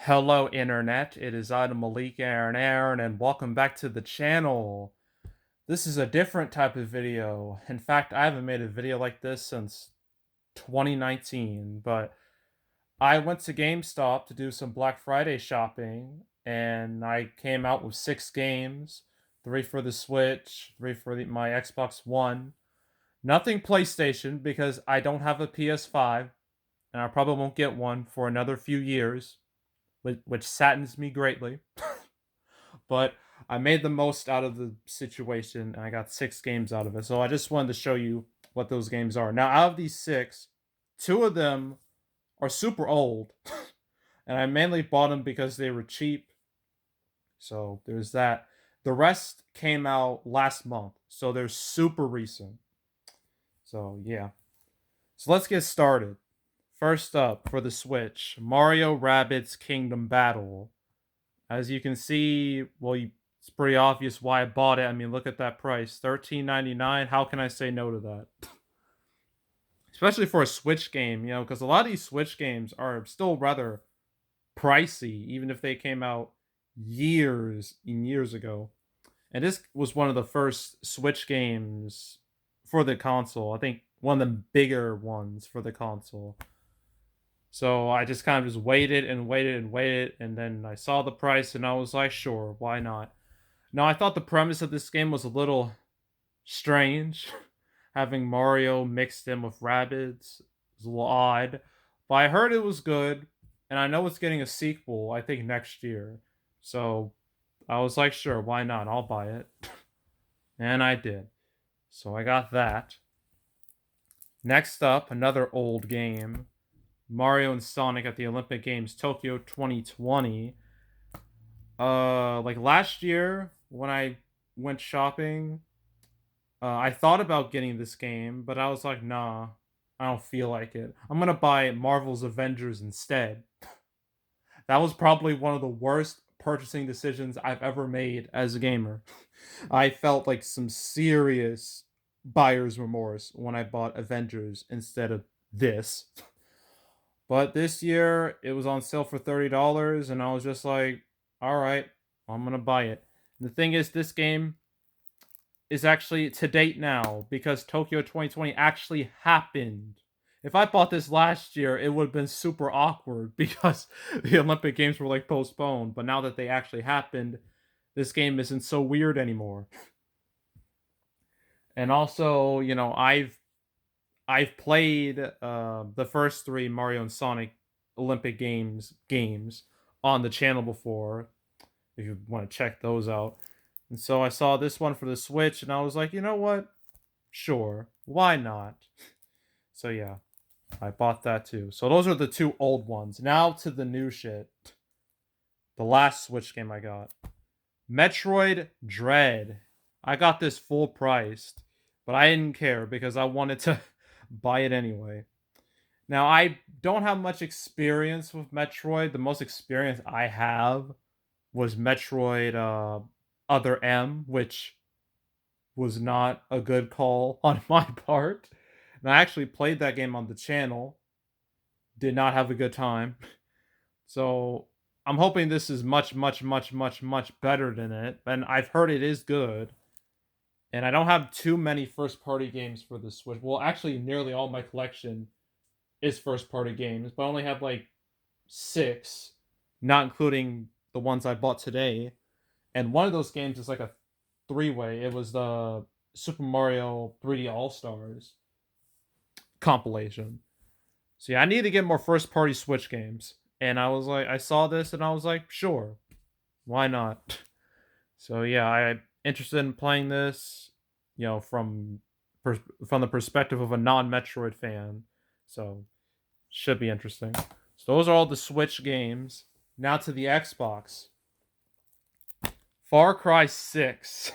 Hello, Internet. It is Adam Malik Aaron, and welcome back to the channel. This is a different type of video. In fact, I haven't made a video like this since 2019, but I went to GameStop to do some Black Friday shopping, and I came out with 6 games, 3 for the Switch, 3 for my Xbox One. Nothing PlayStation because I don't have a PS5, and I probably won't get one for another few years, which saddens me greatly. But I made the most out of the situation and I got 6 games out of it. So I just wanted to show you what those games are. Now, out of these 6, 2 of them are super old. And I mainly bought them because they were cheap. So there's that. The rest came out last month. So they're super recent. So yeah. So let's get started. First up for the Switch, Mario Rabbids Kingdom Battle. As you can see, well, it's pretty obvious why I bought it. I mean, look at that price, $13.99. How can I say no to that? Especially for a Switch game, because a lot of these Switch games are still rather pricey, even if they came out years and years ago. And this was one of the first Switch games for the console. I think one of the bigger ones for the console. So I just kind of just waited and waited and waited, and then I saw the price and I was like, sure, why not? Now, I thought the premise of this game was a little strange. Having Mario mixed in with Rabbids was a little odd. But I heard it was good, and I know it's getting a sequel, I think next year. So I was like, sure, why not? I'll buy it. And I did. So I got that. Next up, another old game. Mario and Sonic at the Olympic Games Tokyo 2020. Like last year when I went shopping, I thought about getting this game, but I was like, nah, I don't feel like it. I'm gonna buy Marvel's Avengers instead. That was probably one of the worst purchasing decisions I've ever made as a gamer. I felt like some serious buyer's remorse when I bought Avengers instead of this. But this year it was on sale for $30, and I was just like, all right, I'm gonna buy it. And the thing is, this game is actually to date now because Tokyo 2020 actually happened. If I bought this last year, it would have been super awkward because the Olympic Games were like postponed. But now that they actually happened, this game isn't so weird anymore. And also, I've played the first 3 Mario and Sonic Olympic games on the channel before. If you want to check those out. And so I saw this one for the Switch, and I was like, you know what? Sure, why not? So yeah, I bought that too. So those are the 2 old ones. Now to the new shit. The last Switch game I got. Metroid Dread. I got this full priced, but I didn't care because I wanted to buy it anyway. Now, I don't have much experience with Metroid. The most experience I have was Metroid Other M, which was not a good call on my part. And I actually played that game on the channel. Did not have a good time. So I'm hoping this is much, much, much, much, much better than it. And I've heard it is good. And I don't have too many first party games for the Switch. Well, actually, nearly all my collection is first party games, but I only have like 6, not including the ones I bought today. And one of those games is like a 3-way. It was the Super Mario 3D All Stars compilation. So yeah, I need to get more first party Switch games. And I was like, I saw this and I was like, sure, why not? So yeah, I'm interested in playing this, from the perspective of a non-Metroid fan. So should be interesting. So those are all the Switch games. Now to the Xbox. Far Cry 6.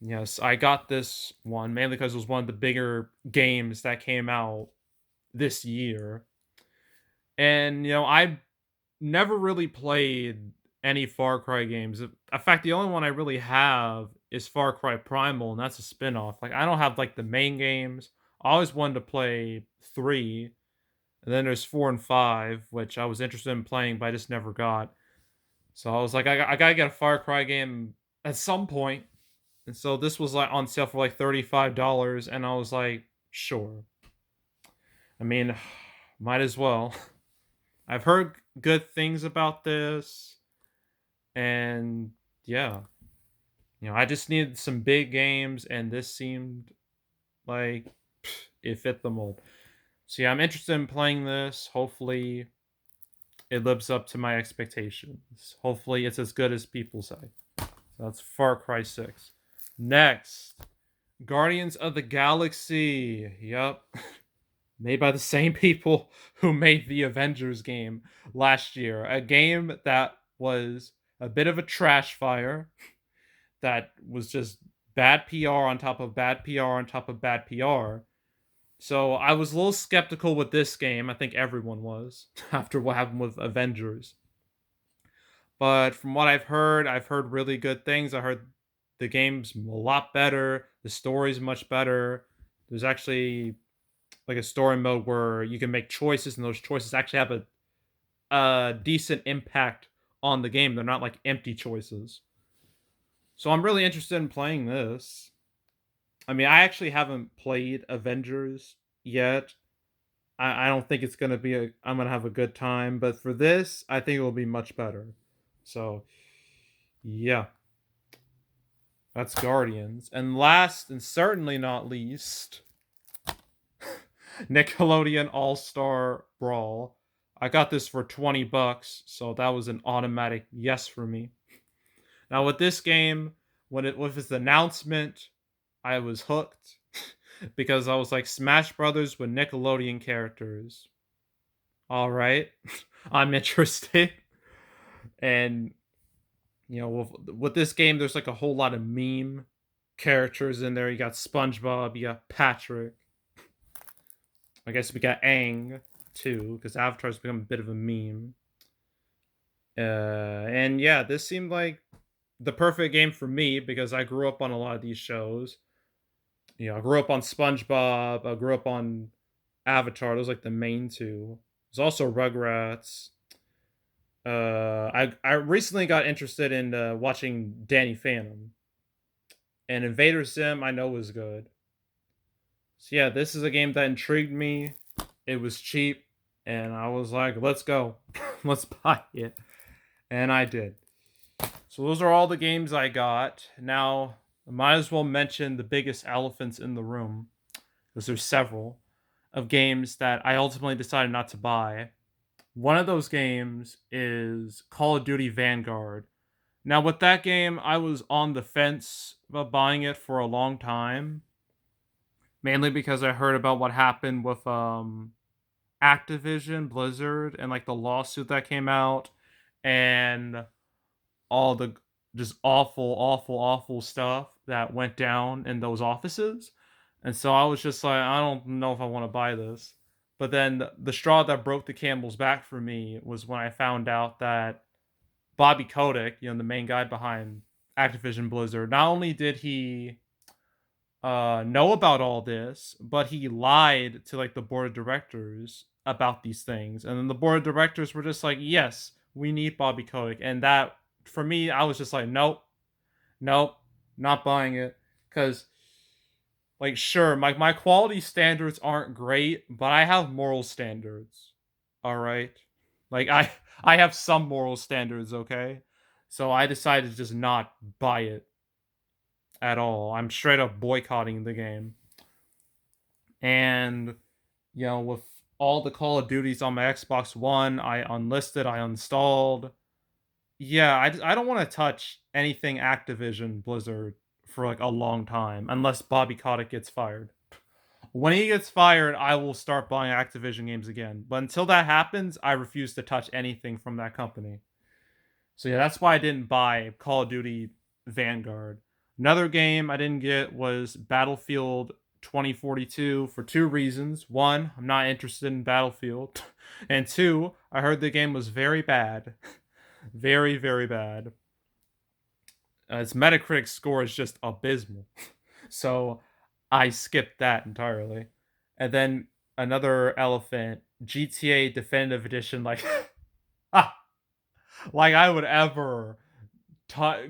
Yes, I got this one mainly because it was one of the bigger games that came out this year. And, I never really played any Far Cry games. In fact, the only one I really have is Far Cry Primal, and that's a spin-off. Like, I don't have, like, the main games. I always wanted to play 3, And then there's 4 and 5, which I was interested in playing, but I just never got. So I was like, I gotta get a Far Cry game at some point. And so this was like on sale for like $35, and I was like, sure. I mean, might as well. I've heard good things about this, and yeah, I just needed some big games, and this seemed like it fit the mold. So yeah, I'm interested in playing this. Hopefully, it lives up to my expectations. Hopefully, it's as good as people say. So that's Far Cry 6. Next, Guardians of the Galaxy. Yep. Made by the same people who made the Avengers game last year. A game that was a bit of a trash fire, that was just bad PR on top of bad PR on top of bad PR. So I was a little skeptical with this game. I think everyone was after what happened with Avengers. But from what I've heard really good things. I heard the game's a lot better. The story's much better. There's actually like a story mode where you can make choices, and those choices actually have a decent impact on the game. They're not like empty choices. So I'm really interested in playing this. I mean, I actually haven't played Avengers yet. I don't think it's gonna be I'm gonna have a good time, but for this, I think it will be much better. So yeah, that's Guardians. And last and certainly not least, Nickelodeon All-Star Brawl. I got this for $20, so that was an automatic yes for me. Now with this game, when it with its announcement, I was hooked because I was like, Smash Brothers with Nickelodeon characters. All right, I'm interested. And with this game, there's like a whole lot of meme characters in there. You got SpongeBob, you got Patrick. I guess we got Aang too, because Avatar's become a bit of a meme. And yeah, this seemed like the perfect game for me because I grew up on a lot of these shows. I grew up on SpongeBob. I grew up on Avatar. Those like the main two. There's also Rugrats. I recently got interested in watching Danny Phantom, and Invader Sim I know was good. So yeah, this is a game that intrigued me. It was cheap, and I was like, let's go, let's buy it, and I did. So those are all the games I got. Now I might as well mention the biggest elephants in the room, because there's several of games that I ultimately decided not to buy. One of those games is Call of Duty Vanguard. Now, with that game, I was on the fence about buying it for a long time, mainly because I heard about what happened with Activision Blizzard and like the lawsuit that came out, and all the just awful, awful, awful stuff that went down in those offices. And so I was just like, I don't know if I want to buy this. But then the straw that broke the camel's back for me was when I found out that Bobby Kotick, the main guy behind Activision Blizzard, not only did he know about all this, but he lied to like the board of directors about these things. And then the board of directors were just like, yes, we need Bobby Kotick. And that, for me, I was just like, nope, nope, not buying it. Because, like, sure, my quality standards aren't great, but I have moral standards. All right. Like, I have some moral standards, okay? So I decided to just not buy it at all. I'm straight up boycotting the game. And, with all the Call of Duties on my Xbox One, I unlisted, I installed. Yeah, I don't want to touch anything Activision Blizzard for like a long time unless Bobby Kotick gets fired. When he gets fired, I will start buying Activision games again. But until that happens, I refuse to touch anything from that company. So yeah, that's why I didn't buy Call of Duty Vanguard. Another game I didn't get was Battlefield 2042 for two reasons. One, I'm not interested in Battlefield. And two, I heard the game was very bad. Very, very bad. Its Metacritic score is just abysmal. So I skipped that entirely. And then another elephant, GTA Definitive Edition, like, ah, like I would ever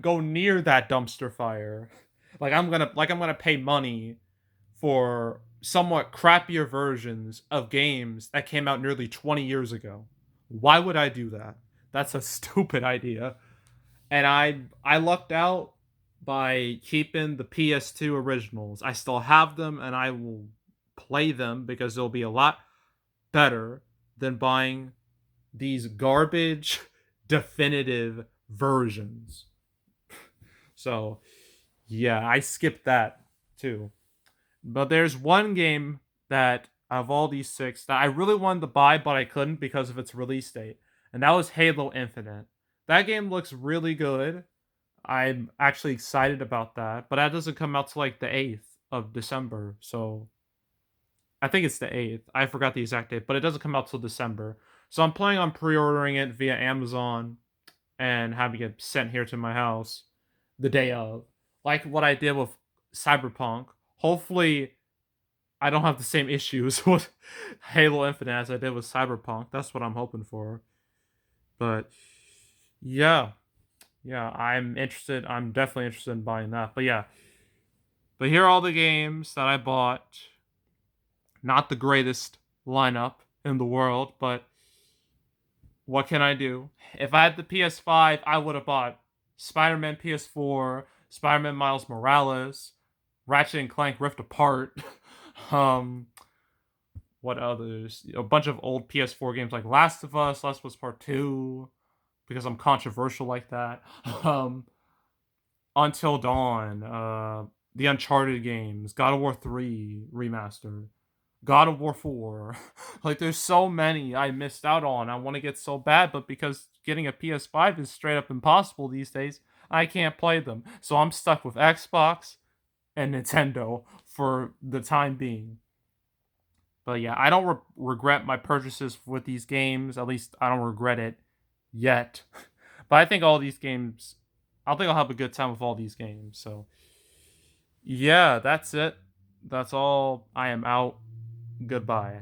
go near that dumpster fire. Like I'm gonna pay money for somewhat crappier versions of games that came out nearly 20 years ago. Why would I do that? That's a stupid idea. And I lucked out by keeping the PS2 originals. I still have them and I will play them because they'll be a lot better than buying these garbage definitive versions. So, yeah, I skipped that too. But there's one game that of all these six that I really wanted to buy, but I couldn't because of its release date, and that was Halo Infinite. That game looks really good. I'm actually excited about that, but that doesn't come out till like the 8th of December. So I think it's the 8th. I forgot the exact date, but it doesn't come out till December. So I'm planning on pre-ordering it via Amazon and having it sent here to my house the day of. Like what I did with Cyberpunk. Hopefully I don't have the same issues with Halo Infinite as I did with Cyberpunk. That's what I'm hoping for. But yeah, yeah, I'm interested. I'm definitely interested in buying that. But yeah, but here are all the games that I bought. Not the greatest lineup in the world, but what can I do? If I had the PS5, I would have bought Spider-Man PS4, Spider-Man Miles Morales, Ratchet and Clank Rift Apart. um, what others? A bunch of old PS4 games like Last of Us Part 2, because I'm controversial like that. Um, Until Dawn, the Uncharted games, God of War 3 remaster, God of War 4. Like, there's so many I missed out on. I want to get so bad, but because getting a PS5 is straight up impossible these days, I can't play them. So I'm stuck with Xbox and Nintendo for the time being. But yeah, I don't regret my purchases with these games. At least I don't regret it yet. But I think all these games, I think I'll have a good time with all these games. So yeah, that's it. That's all. I am out. Goodbye.